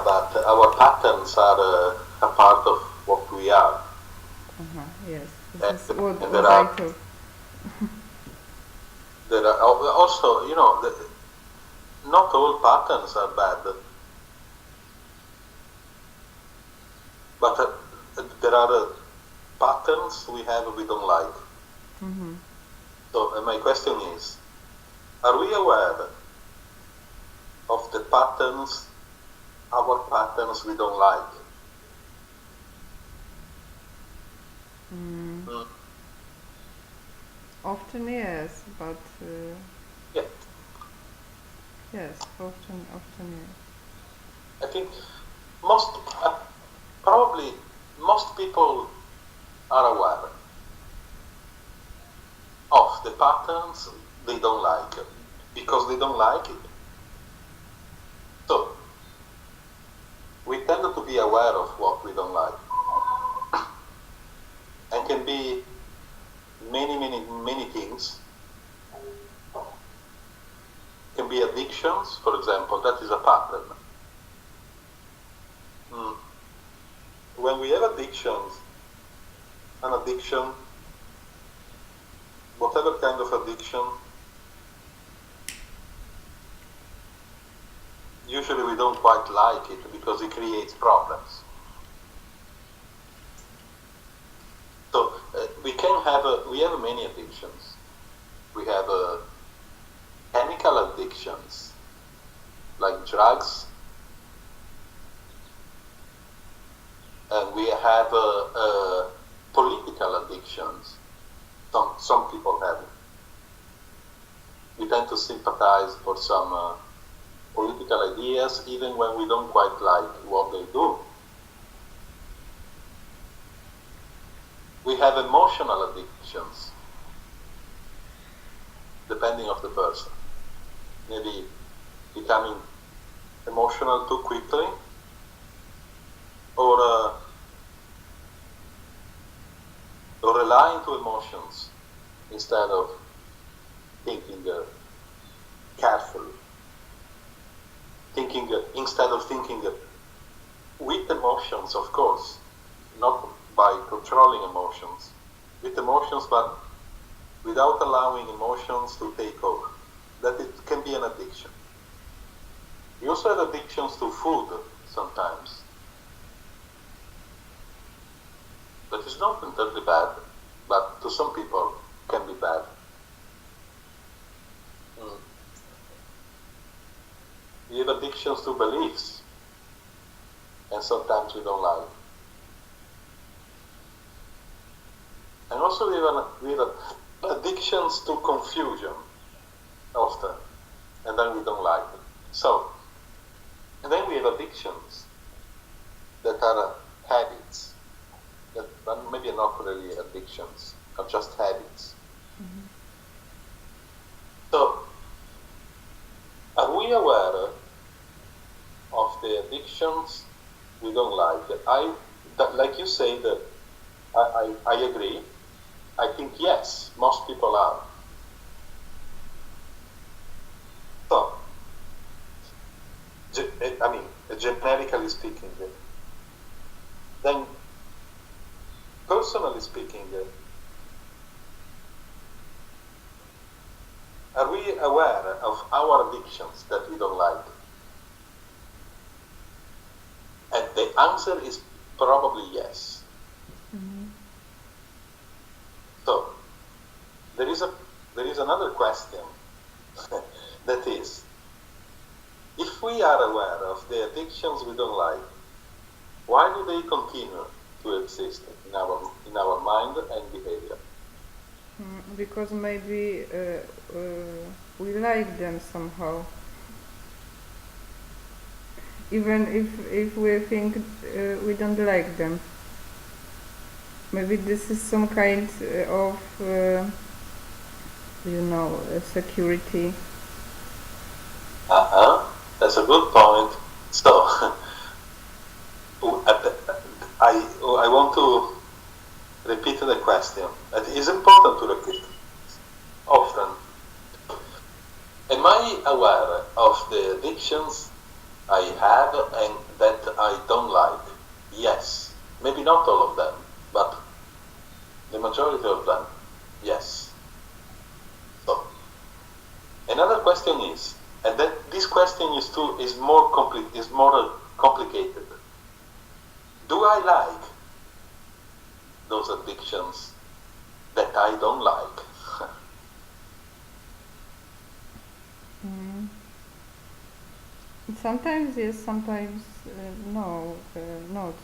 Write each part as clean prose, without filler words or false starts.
that our patterns are a part of what we are. Yes, this is what there I are thought. there are also, not all patterns are bad, but there are patterns we have we don't like. So my question is, are we aware of the patterns, our patterns we don't like? Often yes, but Yeah. yes, often yes. I think probably most people are aware of the patterns they don't like because they don't like it. So we tend to be aware of what we don't like, and can be many things. Can be addictions, for example. That is a pattern. When we have addictions, an addiction, whatever kind of addiction, usually we don't quite like it because it creates problems. So we have many addictions. We have chemical addictions, like drugs, and we have political addictions. Some people have it. We tend to sympathize for some political ideas, even when we don't quite like what they do. We have emotional addictions, depending on the person. Maybe becoming emotional too quickly, or relying to emotions instead of thinking carefully. Instead of thinking with emotions, of course, not by controlling emotions, with emotions, but without allowing emotions to take over. That it can be an addiction. We also have addictions to food sometimes. That is not entirely bad, but to some people can be bad. We have addictions to beliefs, and sometimes we don't like. And also we have addictions to confusion, often, and then we don't like it. So, and then we have addictions that are habits, that maybe are not really addictions, are just habits. So, are we aware of the addictions we don't like? Like you say, that I agree. I think yes, most people are. So, generically speaking, then personally speaking, are we aware of our addictions that we don't like? And the answer is probably yes. So, there is another question that is, if we are aware of the addictions we don't like, why do they continue to exist in our mind and behavior? Because maybe we like them somehow, even if we think we don't like them. Maybe this is some kind of security. That's a good point. So I want to repeat the question. It is important to repeat often. Am I aware of the addictions I have and that I don't like? Yes. Maybe not all of them, but the majority of them, yes. So, another question is, and that this question is more complicated. Do I like those addictions that I don't like? Mm. Sometimes yes, sometimes no, not.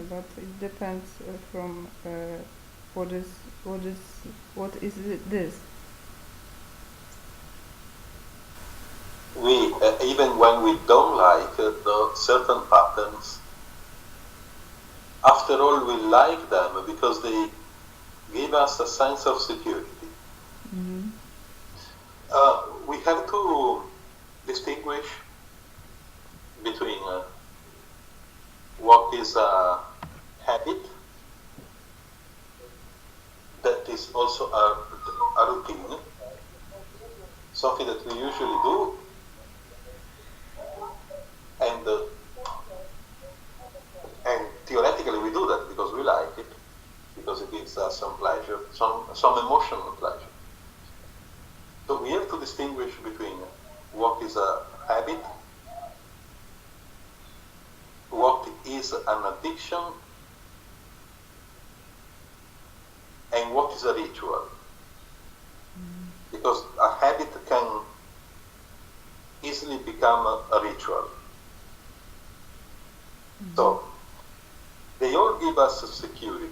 But it depends from what is what is what is this. We even when we don't like the certain patterns, after all, we like them because they give us a sense of security. Mm-hmm. We have to distinguish between what is a habit that is also a routine, something that we usually do, and theoretically we do that because we like it, because it gives us some pleasure, some emotional pleasure. So we have to distinguish between what is a habit, what is an addiction, and what is a ritual. Because a habit can easily become a ritual. So they all give us security,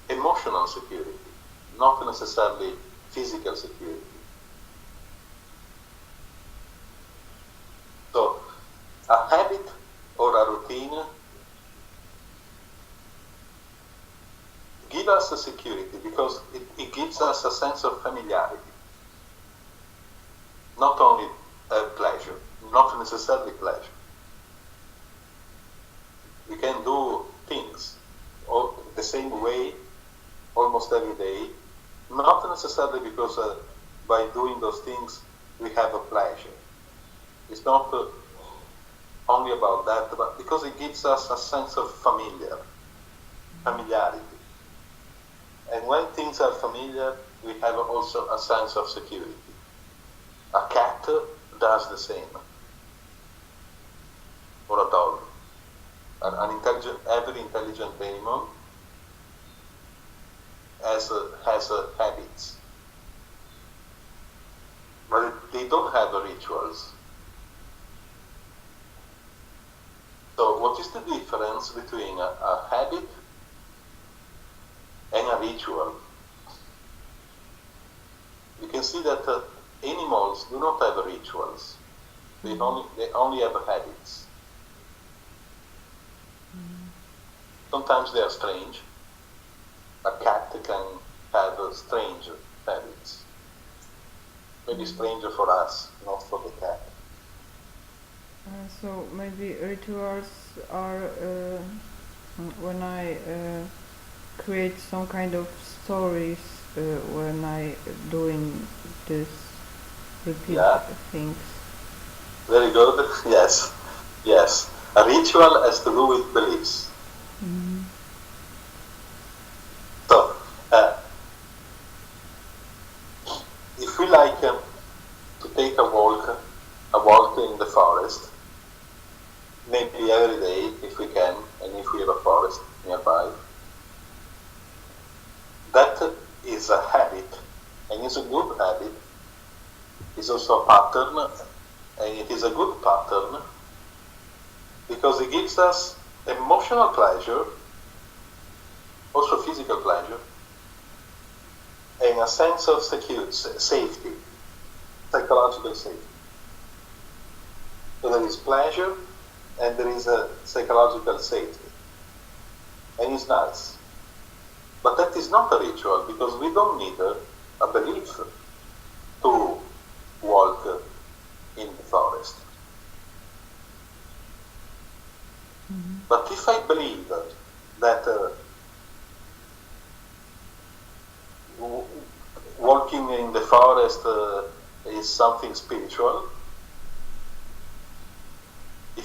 emotional security, not necessarily physical security. So a habit or a routine give us a security because it gives us a sense of familiarity. Not only pleasure, not necessarily pleasure. We can do things the same way almost every day, not necessarily because by doing those things we have a pleasure. It's not only about that, but because it gives us a sense of familiarity. And when things are familiar, we have also a sense of security. A cat does the same, or a dog. Every intelligent animal has habits, but they don't have rituals. So what is the difference between a habit and a ritual? You can see that animals do not have rituals. They only have habits. Sometimes they are strange. A cat can have strange habits. Maybe stranger for us, not for the cat. So maybe rituals are when I create some kind of stories when I doing this repeat things. Very good. Yes, yes. A ritual has to do with beliefs. Mm-hmm. So, if we like to take a walk in the forest, maybe every day if we can, and if we have a forest nearby, that is a habit, and it's a good habit. It's also a pattern, and it is a good pattern because it gives us emotional pleasure, also physical pleasure, and a sense of safety, psychological safety. So there is pleasure and there is a psychological safety, and it's nice. But that is not a ritual because we don't need a belief to walk in the forest. Mm-hmm. But if I believe that walking in the forest is something spiritual,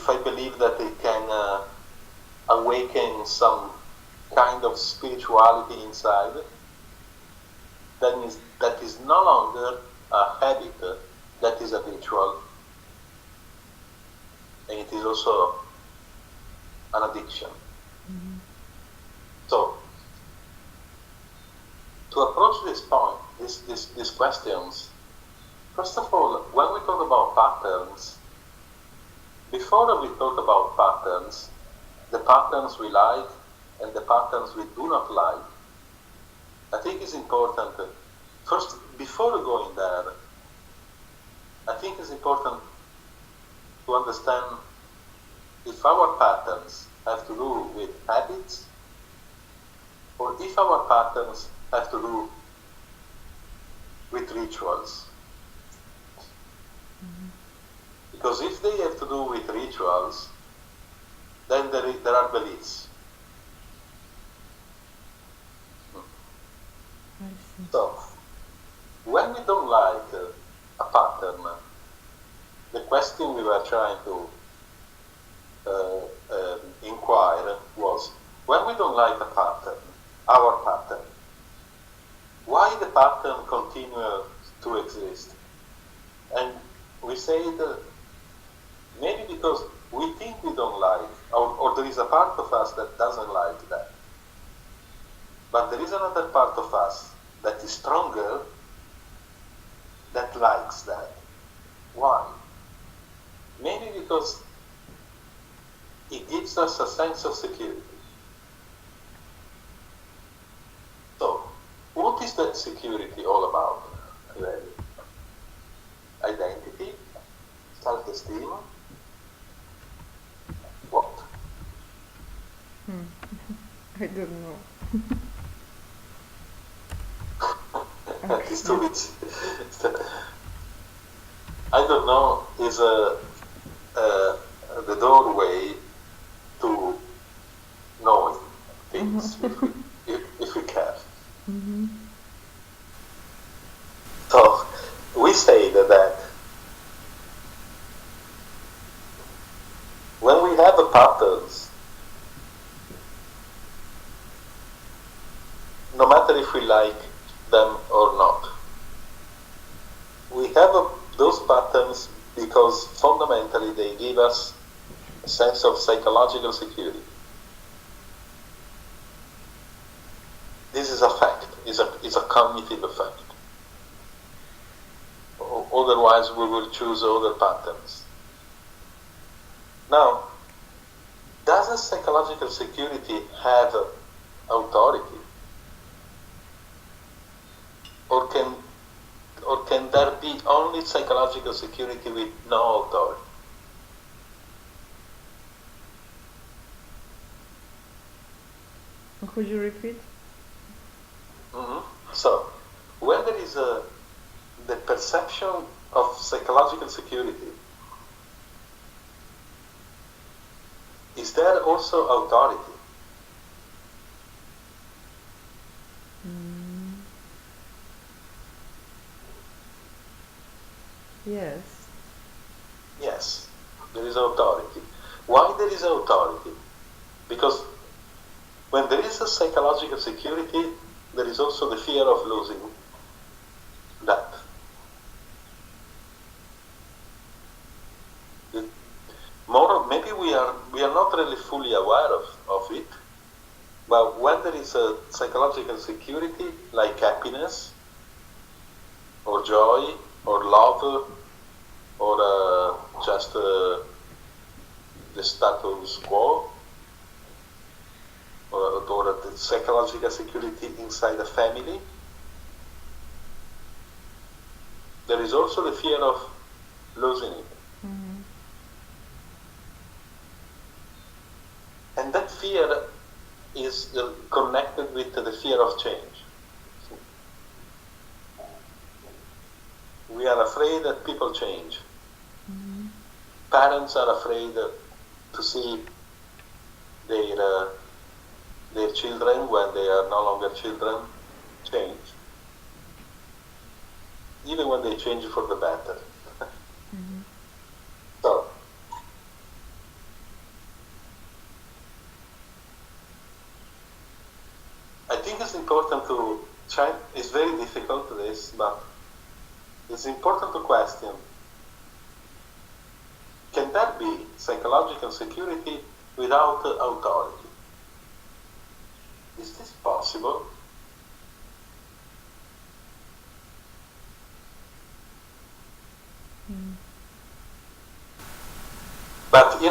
if I believe that it can awaken some kind of spirituality inside, that is no longer a habit, that is a ritual, and it is also an addiction. Mm-hmm. So, to approach this point, these questions, first of all, when we talk about patterns, before we talk about patterns, the patterns we like and the patterns we do not like, I think it's important, first, before going there, I think it's important to understand if our patterns have to do with habits or if our patterns have to do with rituals. Mm-hmm. Because if they have to do with rituals, then there are beliefs. I see. So, when we don't like a pattern, the question we were trying to inquire was, when we don't like a pattern, our pattern, why the pattern continues to exist? And we say that maybe because we think we don't like, or there is a part of us that doesn't like that. But there is another part of us that is stronger that likes that. Why? Maybe because it gives us a sense of security. So, what is that security all about, really? Identity? Self-esteem? What? I don't know. It's too easy. I don't know is the doorway to knowing things if we care. Mm-hmm. So we say that when we have patterns, no matter if we like them or not, we have those patterns because fundamentally they give us a sense of psychological security. This is a fact, it's a cognitive effect. Otherwise we will choose other patterns. Now, does a psychological security have authority? Or can there be only psychological security with no authority? Could you repeat? Mm-hmm. So, when there is the perception of psychological security, is there also authority? Yes. Yes, there is authority. Why there is authority? Because when there is a psychological security, there is also the fear of losing that. Maybe we are not really fully aware of it, but when there is a psychological security, like happiness, or joy, or love, or just the status quo, or the psychological security inside a family, there is also the fear of losing it. Mm-hmm. And that fear is connected with the fear of change. We are afraid that people change. Mm-hmm. Parents are afraid to see their children, when they are no longer children, change. Even when they change for the better. Mm-hmm. So, it's important to try, it's very difficult this, but it's important to question, can there be psychological security without authority? Is this possible? But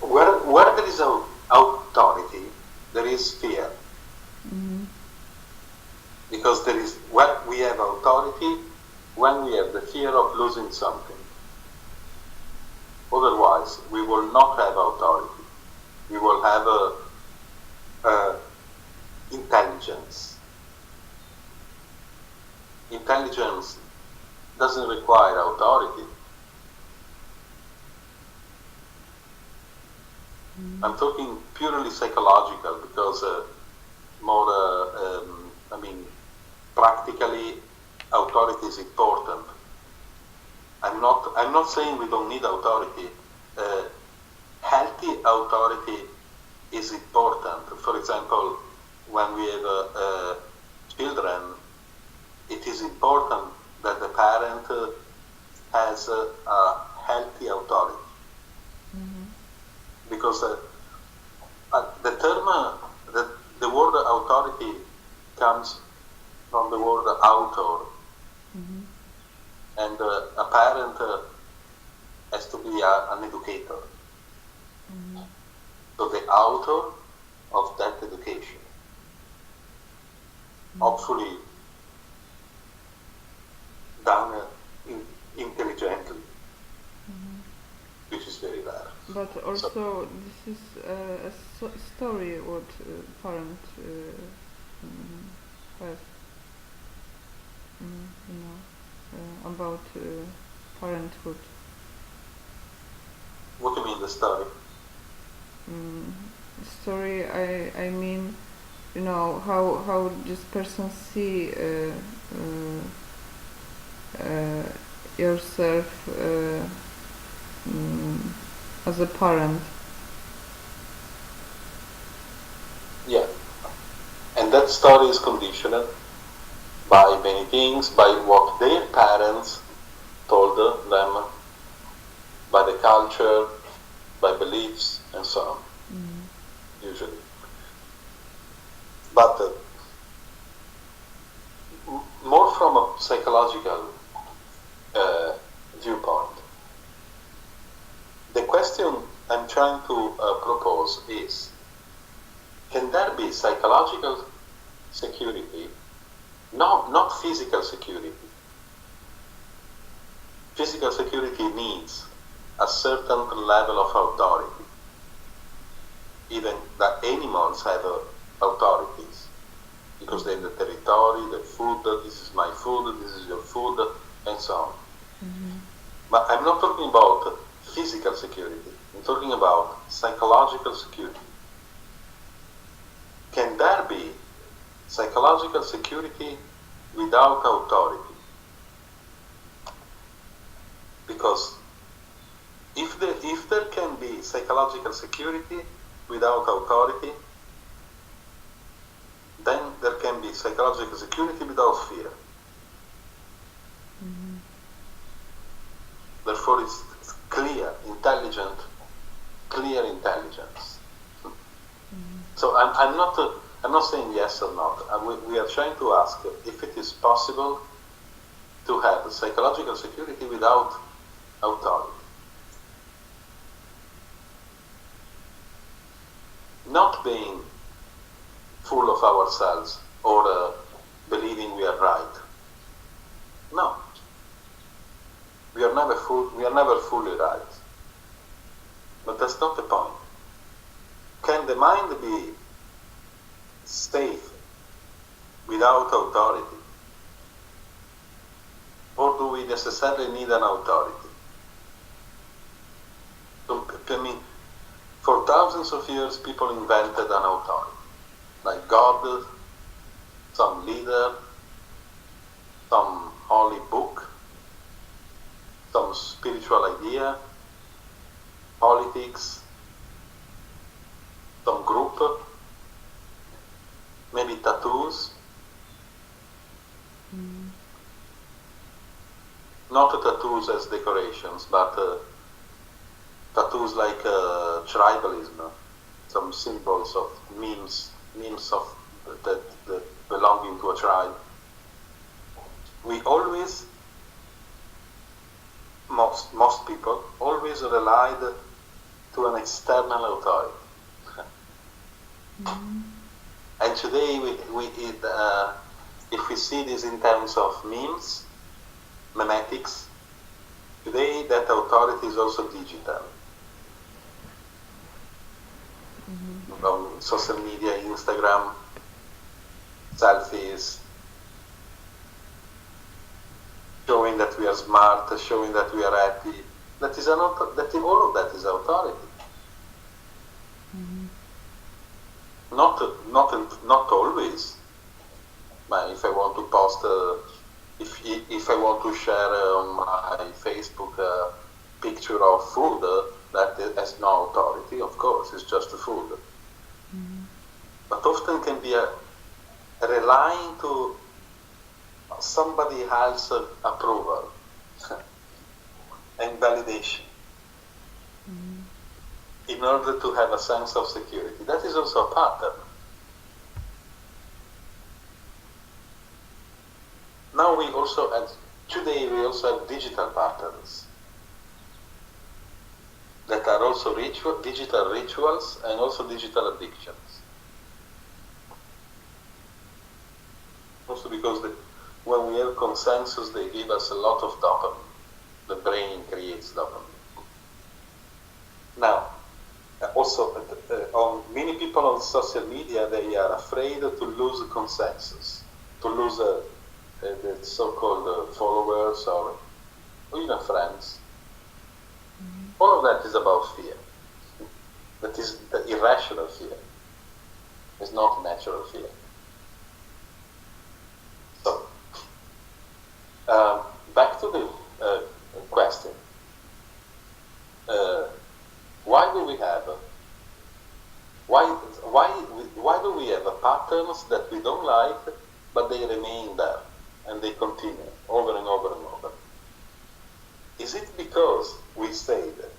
where there is authority, there is fear. Because there is, when we have authority, when we have the fear of losing something. Otherwise, we will not have authority. We will have intelligence. Intelligence doesn't require authority. I'm talking purely psychological because practically authority is important. I'm not saying we don't need authority. Healthy authority is important. For example, when we have children, it is important that the parent has a healthy authority. Because the term, the word authority comes from the word author. And a parent has to be an educator. So the author of that education. Hopefully done intelligently, which is very rare. But also, this is a story what parent has, about parenthood. What do you mean, the story? Story, I mean, how this person see yourself as a parent. Yeah. And that story is conditioned by many things, by what their parents told them, by the culture, by beliefs, and so on, usually. But more from a psychological viewpoint, the question I'm trying to propose is, can there be psychological security? No, not physical security. Physical security needs a certain level of authority. Even the animals have authorities because they have the territory, the food, this is my food, this is your food, and so on. But I'm not talking about physical security. I'm talking about psychological security. Can there be psychological security without authority? Because if there can be psychological security without authority, then there can be psychological security without fear. Therefore, it's clear intelligence. So I'm not saying yes or not. We are trying to ask if it is possible to have psychological security without authority. Not being full of ourselves or believing we are right. No. We are never fully right. But that's not the point. Can the mind be safe without authority? Or do we necessarily need an authority? So, for thousands of years, people invented an authority, like God, some leader, some holy book, some spiritual idea, politics, some group. maybe tattoos. Not tattoos as decorations, but tattoos like tribalism, some symbols of memes of that belonging to a tribe. We always, most people always relied to an external authority. And today if we see this in terms of memes, memetics, today that authority is also digital. On social media, Instagram, selfies, showing that we are smart, showing that we are happy. That is all of that is authority. Not always. But if I want to post, if I want to share on my Facebook a picture of food, that has no authority. Of course, it's just food. But often can be relying to somebody else's approval and validation in order to have a sense of security. That is also a pattern. Now today we also have digital patterns that are also digital rituals and also digital addictions. Also because when we have consensus, they give us a lot of dopamine. The brain creates dopamine. Now, also, many people on social media, they are afraid to lose consensus, to lose the so-called followers or even friends. All of that is about fear. That is the irrational fear. It's not natural fear. So, back to the question. Why do we have patterns that we don't like, but they remain there and they continue over and over and over? Is it because we say that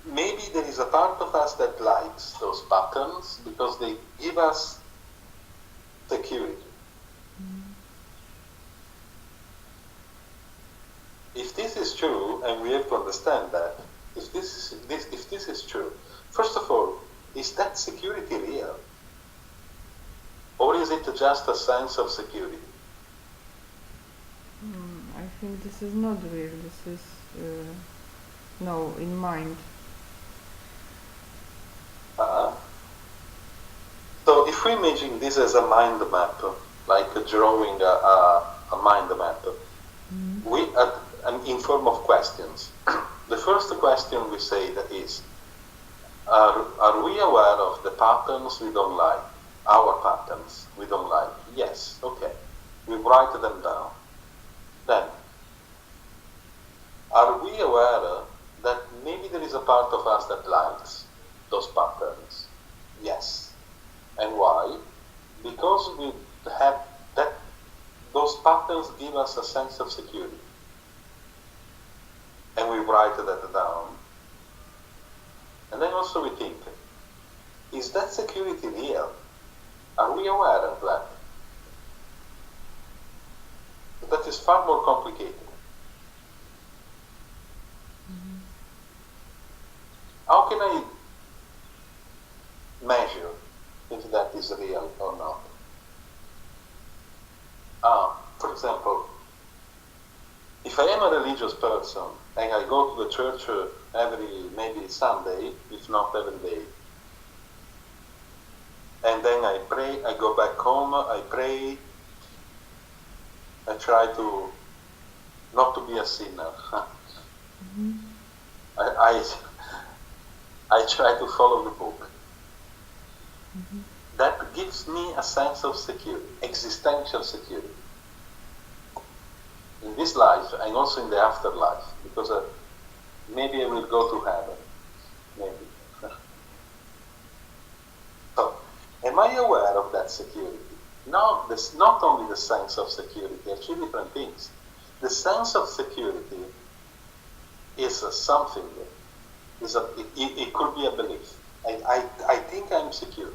maybe there is a part of us that likes those patterns because they give us security? If this is true, and we have to understand that, if this is true, first of all, is that security real? Or is it just a sense of security? I think this is not real. This is no, in mind. So if we imagine this as a mind map, like drawing a mind map, we in form of questions. The first question we say that is, are we aware of the patterns we don't like? Our patterns we don't like? Yes, okay. We write them down. Then, are we aware that maybe there is a part of us that likes those patterns? Yes. And why? Because we have those patterns give us a sense of security. And we write that down. And then also we think, is that security real? Are we aware of that? But that is far more complicated. How can I measure if that is real or not? For example, if I am a religious person and I go to the church maybe Sunday, if not every day, and then I pray, I go back home, I pray, I try to not to be a sinner. I try to follow the book. That gives me a sense of security, existential security. In this life and also in the afterlife, because maybe I will go to heaven, maybe. that security. No, this, not only the sense of security, are two different things. The sense of security is something, it could be a belief. I think I'm secure.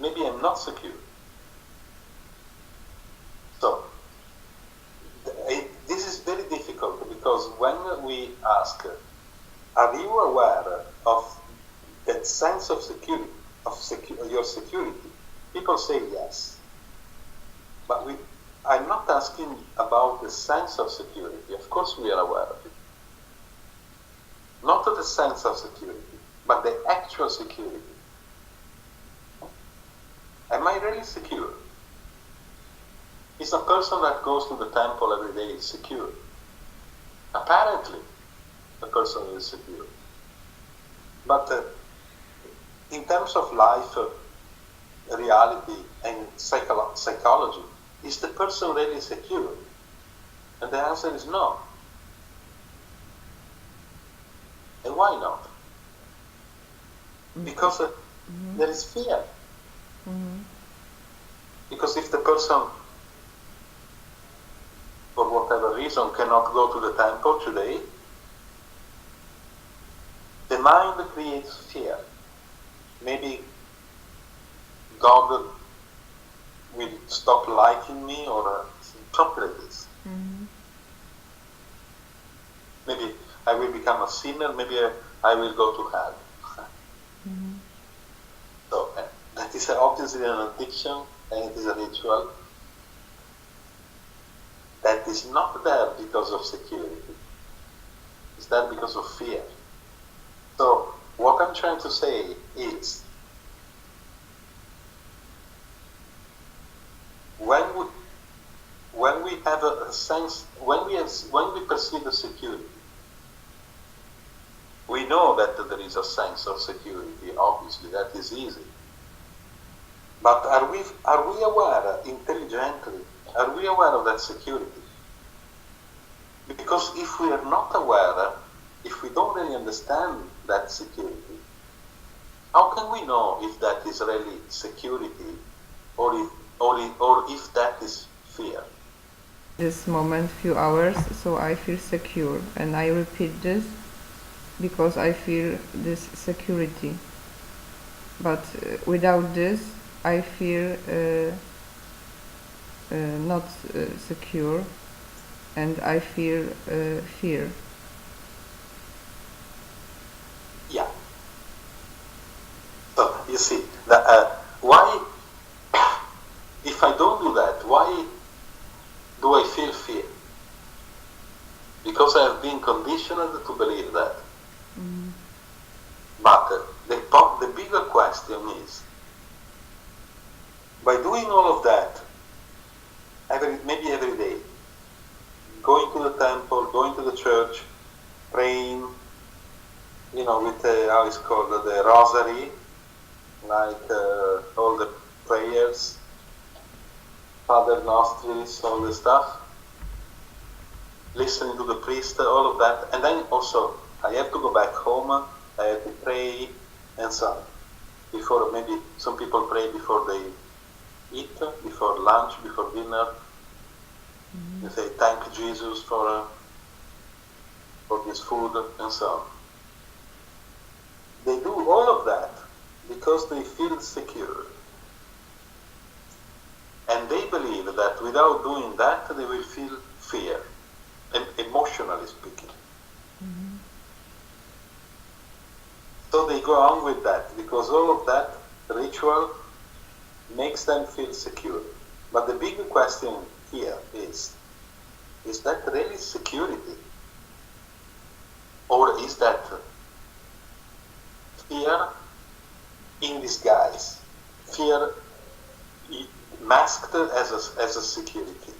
Maybe I'm not secure. So, this is very difficult because when we ask, are you aware of that sense of security, your security? People say yes. But I'm not asking about the sense of security. Of course we are aware of it. Not the sense of security, but the actual security. Am I really secure? Is a person that goes to the temple every day secure? Apparently, the person is secure. But in terms of life, reality, and psychology, is the person really secure? And the answer is no. And why not? Because there is fear. Because if the person, for whatever reason, cannot go to the temple today, the mind creates fear. Maybe God will stop liking me, or something like this. Maybe I will become a sinner, maybe I will go to hell. So that is obviously an addiction, and it is a ritual that is not there because of security. It's there because of fear. So what I'm trying to say is, when we have a sense, when we perceive a security, we know that there is a sense of security. Obviously, that is easy. But are we aware intelligently? Are we aware of that security? Because if we are not aware, if we don't really understand that security, how can we know if that is really security, or if that is fear? This moment, few hours, so I feel secure, and I repeat this because I feel this security. But without this, I feel not secure, and I feel fear. Yeah. So you see, why, if I don't do that, why do I feel fear? Because I have been conditioned to believe that. But the bigger question is, by doing all of that, maybe every day, going to the temple, going to the church, praying, with how it's called, the rosary, like all the prayers, Father Nostris, all the stuff, listening to the priest, all of that, and then also I have to go back home, I have to pray, and so on. Before, maybe some people pray before they eat, before lunch, before dinner. They say, thank Jesus for this food, and so on. They do all of that because they feel secure. And they believe that without doing that, they will feel fear, emotionally speaking. So they go on with that, because all of that ritual makes them feel secure. But the big question here is that really security? Or is that fear in disguise? Fear masked as a security?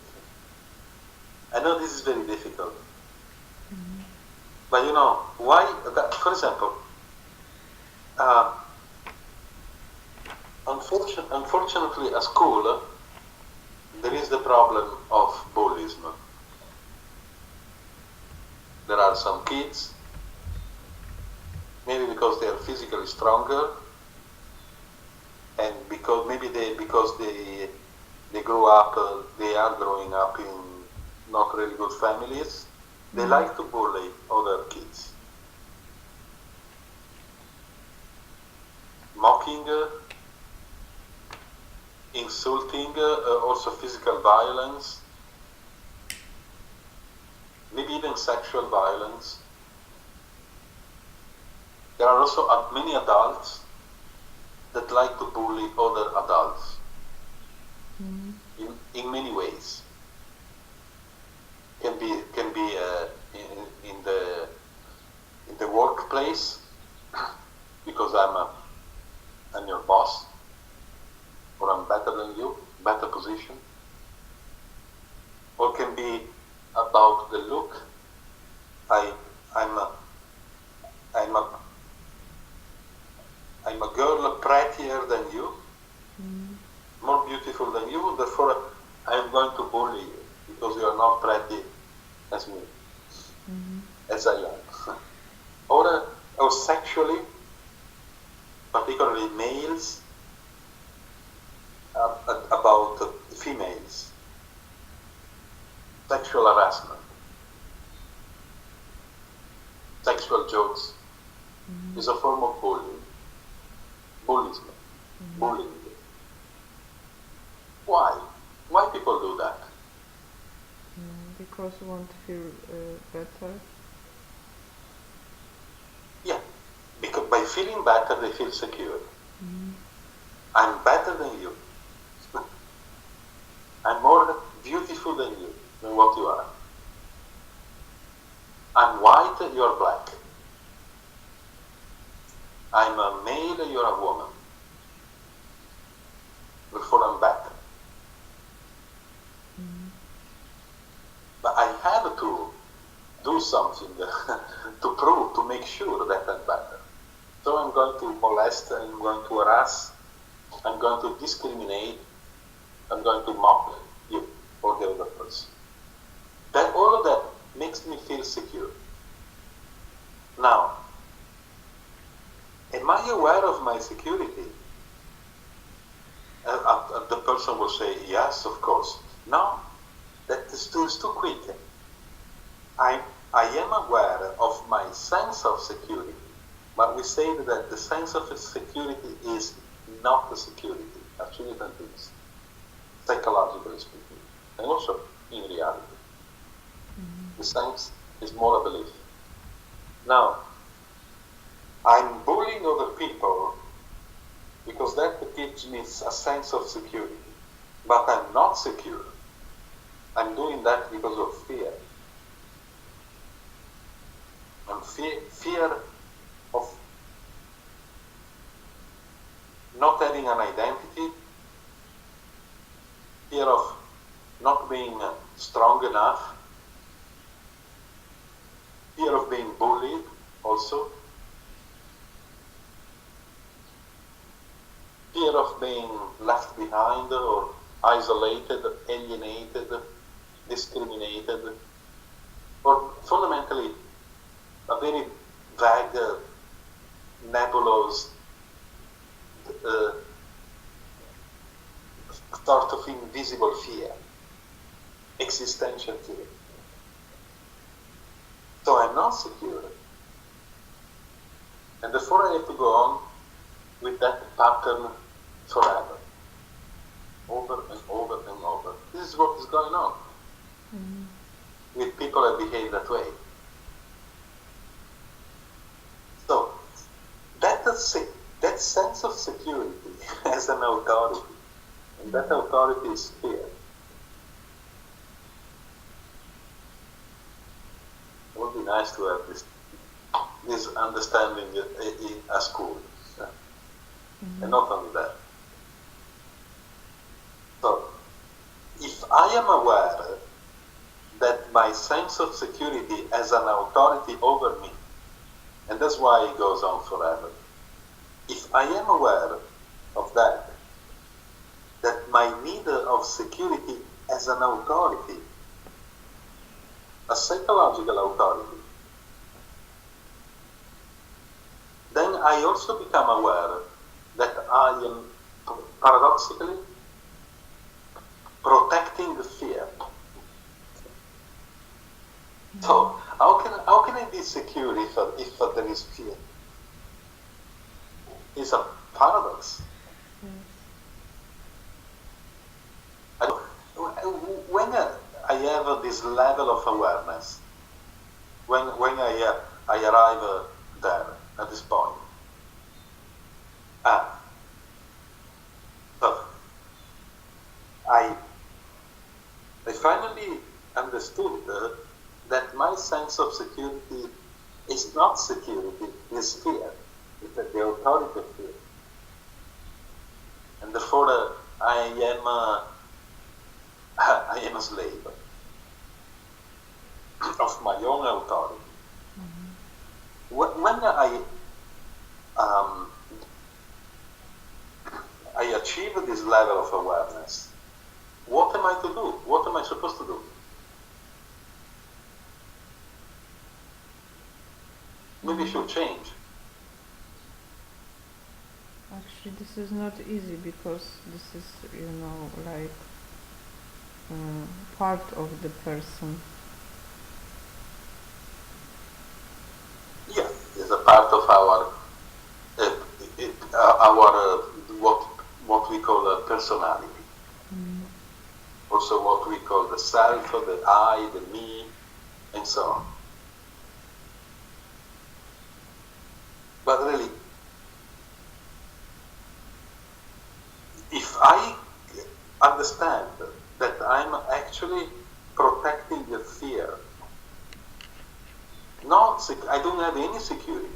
I know this is very difficult. But why, for example, unfortunately at school, there is the problem of bullyism. There are some kids, maybe because they are physically stronger, and because they grow up, they are growing up in not really good families, they like to bully other kids, mocking, insulting, also physical violence, maybe even sexual violence. There are also many adults that like to bully other adults in many ways. Can be in the workplace because I'm your boss, or I'm better than you, better position, or can be about the look. I'm a girl prettier than you, more beautiful than you, therefore I'm going to bully you because you are not pretty as me, as I am. Or sexually, particularly males, about females, sexual harassment, sexual jokes is a form of bullying. Bullying. Why? Why people do that? Because want to feel better. Yeah, because by feeling better they feel secure. I'm better than you. I'm more beautiful than you, than what you are. I'm white, you're black. I'm a male, you're a woman. Therefore I'm better. But I have to do something to prove, to make sure that I'm better. So I'm going to molest, I'm going to harass, I'm going to discriminate, I'm going to mock you or the other person. Then all of that makes me feel secure. Now, am I aware of my security? The person will say, yes, of course. No, that is too quick. I am aware of my sense of security, but we say that the sense of security is not the security, are two different things, psychologically speaking, and also in reality. The sense is more a belief. Now, I'm bullying other people because that gives me a sense of security, but I'm not secure. I'm doing that because of fear. And fear of not having an identity, fear of not being strong enough, fear of being bullied also, fear of being left behind or isolated, alienated, discriminated, or fundamentally a very vague, nebulous, sort of invisible fear, existential fear. So I'm not secure. And therefore I have to go on with that pattern forever. Over and over and over. This is what is going on with people that behave that way. So, that sense of security as an authority, and that authority is fear. It would be nice to have this understanding in a school. And not only that. So, if I am aware that my sense of security as an authority over me, and that's why it goes on forever, if I am aware of that my need of security as an authority, a psychological authority, then I also become aware that I am paradoxically, protecting the fear. So how can I be secure if there is fear? It's a paradox. When I have this level of awareness, when I arrive there at this point, so I finally understood that my sense of security is not security, it's fear. It's the authority of fear. And therefore I am a slave of my own authority. When I achieve this level of awareness, what am I to do? What am I supposed to do? Maybe I should change. Actually, this is not easy because this is, like part of the person. Yeah, it's a part of our what we call a personality. Also, what we call the self, the I, the me, and so on. But really, if I understand that I'm actually protecting the fear, I don't have any security.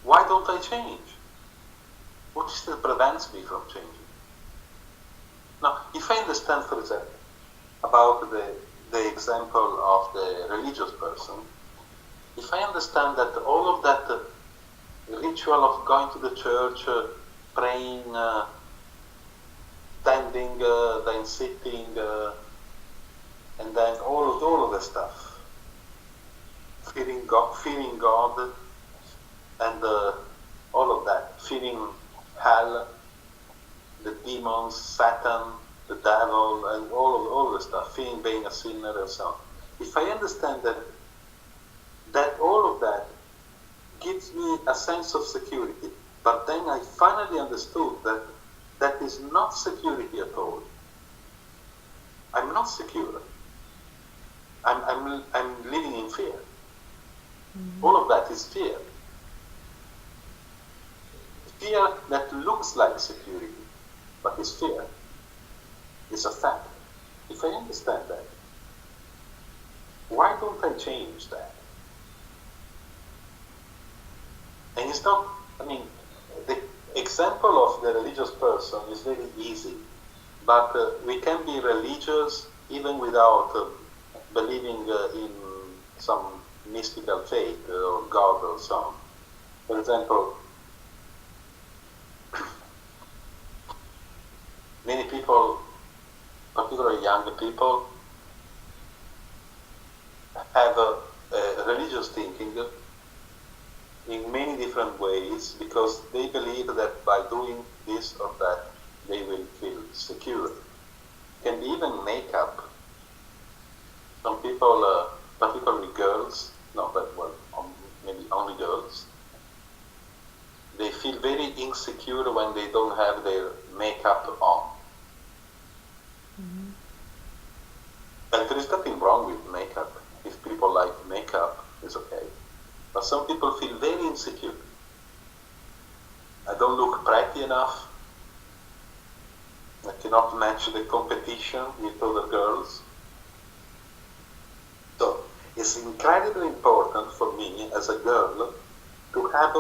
Why don't I change? What is that prevents me from changing? Now, if I understand, for example, about the example of the religious person, if I understand that all of that ritual of going to the church, praying, standing, then sitting, and then all of the stuff, fearing God, and all of that, fearing hell, the demons, Satan, the devil, and all the stuff, fearing being a sinner and so on. If I understand that all of that gives me a sense of security, but then I finally understood that is not security at all. I'm not secure. I'm living in fear. All of that is fear. Fear that looks like security, but is fear. It's a fact. If I understand that, why don't I change that? And it's not, the example of the religious person is very easy, but we can be religious even without believing in some mystical faith or God or so on. For example, many people, particularly younger people, have a religious thinking in many different ways because they believe that by doing this or that they will feel secure. Can be even makeup. Some people, particularly girls, maybe only girls, they feel very insecure when they don't have their makeup on. And there is nothing wrong with makeup. If people like makeup, it's okay. But some people feel very insecure. I don't look pretty enough. I cannot match the competition with other girls. So it's incredibly important for me as a girl to have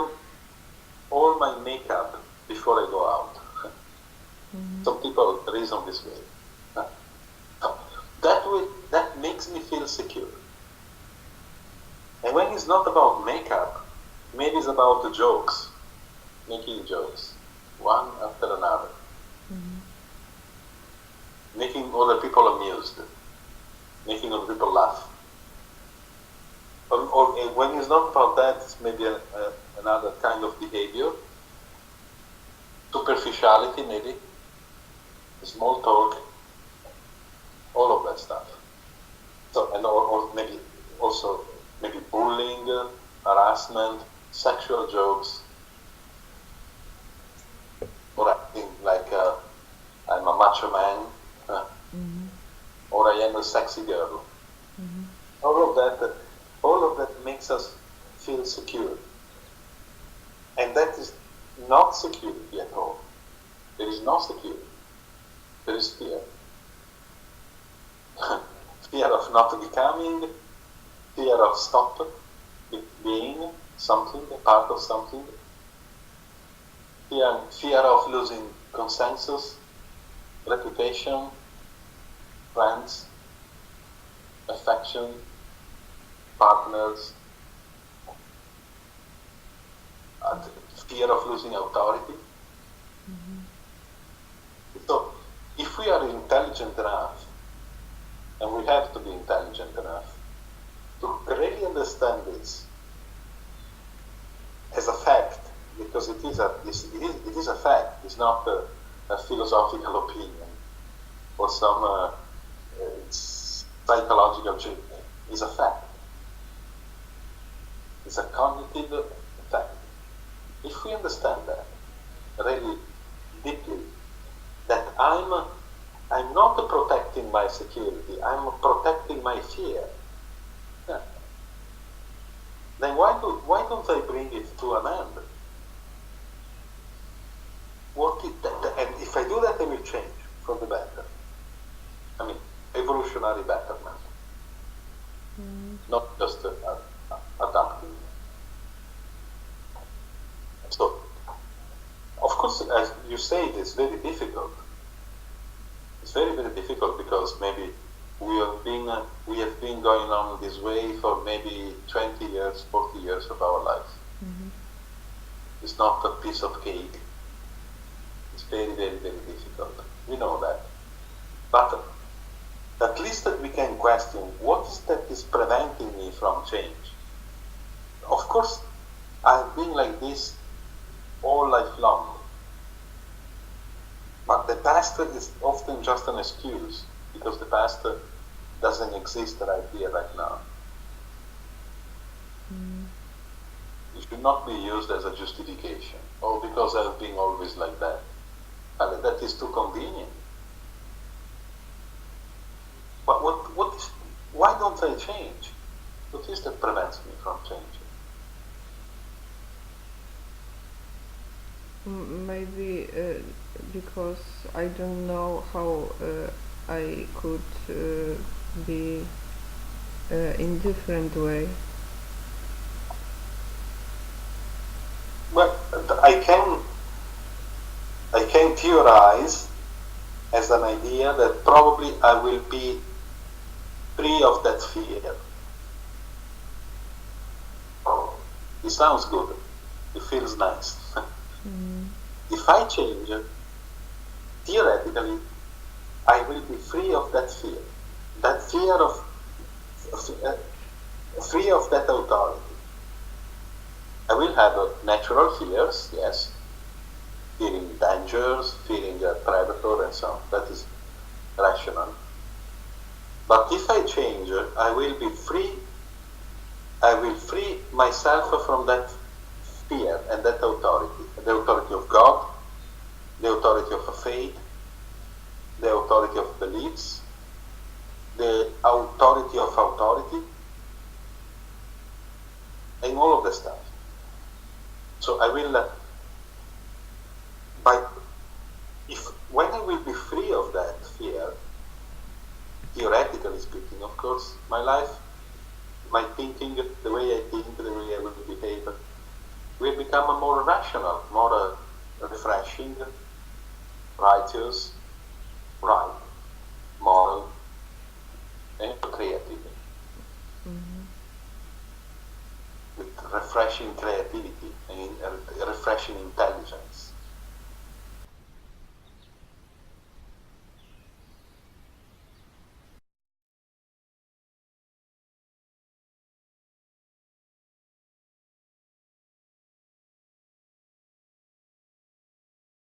all my makeup before I go out. Some people reason this way. That makes me feel secure. And when it's not about makeup, maybe it's about the jokes, making jokes, one after another, making other people amused, making other people laugh. Or when it's not about that, it's maybe an another kind of behavior, superficiality maybe, small talk, all of that stuff. So, and or maybe also maybe bullying, harassment, sexual jokes, or acting like I'm a macho man, or I am a sexy girl. All of that makes us feel secure, and that is not security at all. There is no security. There is fear. Fear of not becoming, fear of stop being something, a part of something, fear of losing consensus, reputation, friends, affection, partners, and fear of losing authority. So, if we are intelligent enough, and we have to be intelligent enough to really understand this as a fact, because it is a fact. It's not a philosophical opinion or some psychological trick. It's a fact. It's a cognitive fact. If we understand that really deeply, that I'm not protecting my security, I'm protecting my fear. Yeah. Then why don't I bring it to an end? And if I do that, I will change for the better. I mean, evolutionary betterment, not just adapting. So, of course, as you say, it's very difficult. It's very, very difficult because maybe we have been going on this way for maybe 20 years, 40 years of our life. It's not a piece of cake. It's very, very, very difficult. We know that. But at least that we can question what is that is preventing me from change. Of course, I've been like this all life long. But the past is often just an excuse, because the past doesn't exist right here, right now. It should not be used as a justification. Oh, because I've been always like that. I mean, that is too convenient. But why don't I change? What is that prevents me from changing? Maybe because I don't know how I could be in different way. Well, I can theorize as an idea that probably I will be free of that fear. It sounds good. It feels nice. If I change, theoretically, I will be free of that fear. That fear of free of that authority. I will have natural fears, yes, fearing dangers, fearing a predator and so on. That is rational. But if I change, I will be free. I will free myself from that fear and that authority. The authority of God, the authority of a faith, the authority of beliefs, the authority of authority, and all of the stuff. So I will, when I will be free of that fear, theoretically speaking, of course, my life, my thinking, the way I think, the way I will behave, will become more rational, more refreshing, righteous, right, moral, and creative. With refreshing creativity and refreshing intelligence.